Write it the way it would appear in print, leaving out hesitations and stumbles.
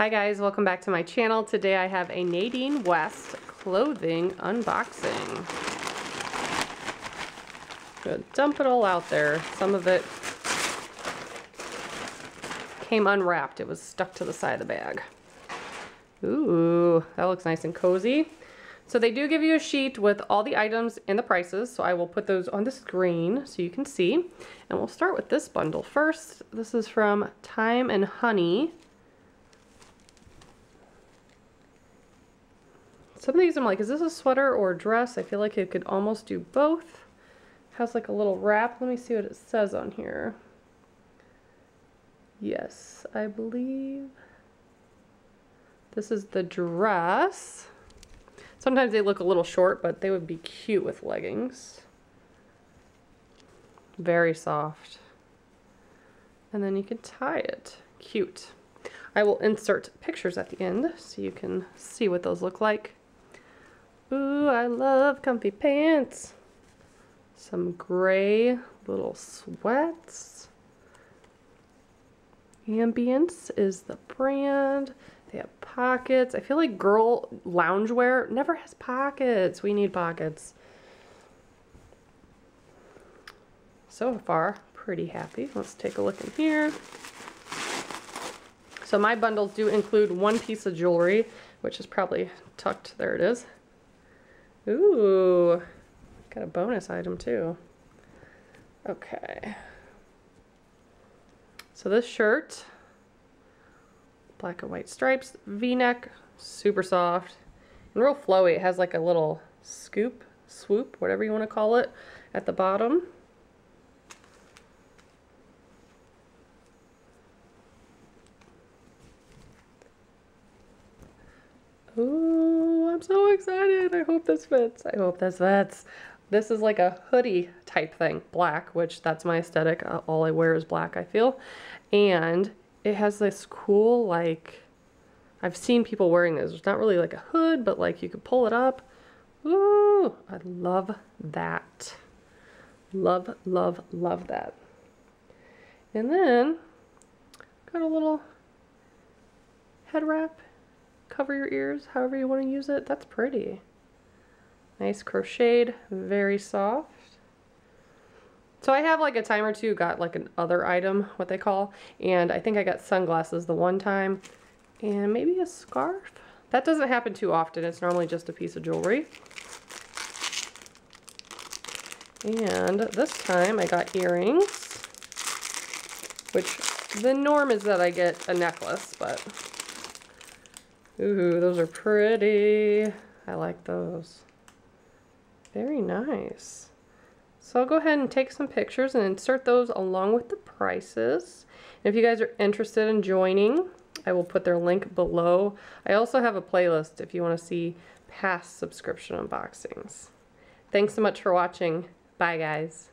Hi guys, welcome back to my channel. Today I have a Nadine West clothing unboxing. Gonna dump it all out there. Some of it came unwrapped. It was stuck to the side of the bag. Ooh, that looks nice and cozy. So they do give you a sheet with all the items and the prices, so I will put those on the screen so you can see. And we'll start with this bundle first. This is from Time and Honey. Some of these I'm like, is this a sweater or a dress? I feel like it could almost do both. It has like a little wrap. Let me see what it says on here. Yes, I believe this is the dress. Sometimes they look a little short, but they would be cute with leggings. Very soft. And then you can tie it. Cute. I will insert pictures at the end so you can see what those look like. Ooh, I love comfy pants. Some gray little sweats. Ambience is the brand. They have pockets. I feel like girl loungewear never has pockets. We need pockets. So far, pretty happy. Let's take a look in here. So my bundles do include one piece of jewelry, which is probably tucked. There it is. Ooh, got a bonus item too. Okay. So this shirt, black and white stripes, V-neck, super soft, and real flowy. It has like a little swoop, whatever you want to call it, at the bottom. Ooh, I'm so excited. I hope this fits. I hope this fits. This is like a hoodie type thing, black, which that's my aesthetic. All I wear is black, I feel. And it has this cool, like, I've seen people wearing this. It's not really like a hood, but like you could pull it up. Ooh, I love that. Love, love, love that. And then got a little head wrap. Cover your ears, however you want to use it. That's pretty. Nice crocheted, very soft. So I have like a time or two got like an other item, what they call, and I think I got sunglasses the one time, and maybe a scarf. That doesn't happen too often. It's normally just a piece of jewelry. And this time I got earrings, which the norm is that I get a necklace, but ooh, those are pretty. I like those. Very nice. So I'll go ahead and take some pictures and insert those along with the prices. And if you guys are interested in joining, I will put their link below. I also have a playlist if you want to see past subscription unboxings. Thanks so much for watching. Bye guys.